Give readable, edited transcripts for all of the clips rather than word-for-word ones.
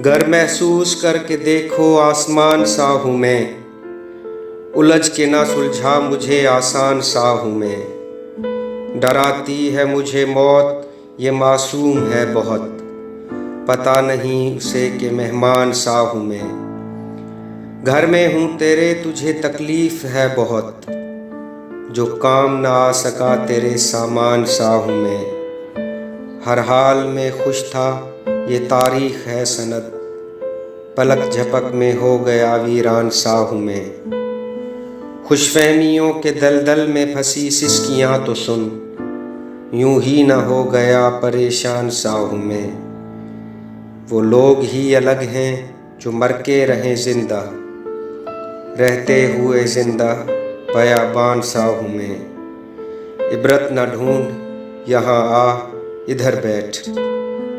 گر محسوس کر کے دیکھو آسمان سا ہوں میں، الجھ کے نہ سلجھا مجھے آسان سا ہوں میں۔ ڈراتی ہے مجھے موت یہ معصوم ہے بہت، پتہ نہیں اسے کہ مہمان سا ہوں میں۔ گھر میں ہوں تیرے تجھے تکلیف ہے بہت، جو کام نہ آ سکا تیرے سامان سا ہوں میں۔ ہر حال میں خوش تھا یہ تاریخ ہے سند، پلک جھپک میں ہو گیا ویران سا ہوں میں۔ خوش فہمیوں کے دلدل میں پھنسی سسکیاں تو سن، یوں ہی نہ ہو گیا پریشان سا ہوں میں۔ وہ لوگ ہی الگ ہیں جو مر کے رہیں زندہ، رہتے ہوئے زندہ بیابان سا ہوں میں۔ عبرت نہ ڈھونڈ یہاں آ ادھر بیٹھ،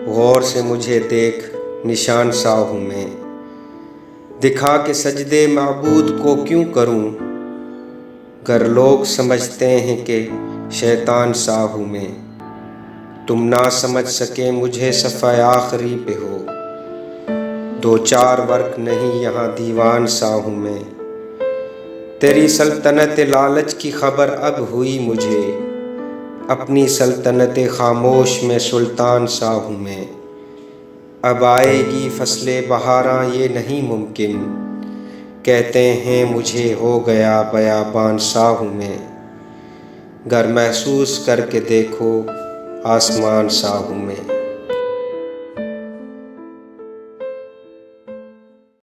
غور سے مجھے دیکھ نشان سا ہوں میں۔ دکھا کے سجدے معبود کو کیوں کروں، گر لوگ سمجھتے ہیں کہ شیطان سا ہوں میں۔ تم نہ سمجھ سکے مجھے صفحہ آخری پہ ہو، دو چار ورق نہیں یہاں دیوان سا ہوں میں۔ تیری سلطنت لالچ کی خبر اب ہوئی مجھے، اپنی سلطنت خاموش میں سلطان سا ہوں میں۔ اب آئے گی فصل بہاراں یہ نہیں ممکن، کہتے ہیں مجھے ہو گیا بیابان سا ہوں میں۔ گر محسوس کر کے دیکھو آسمان سا ہوں میں۔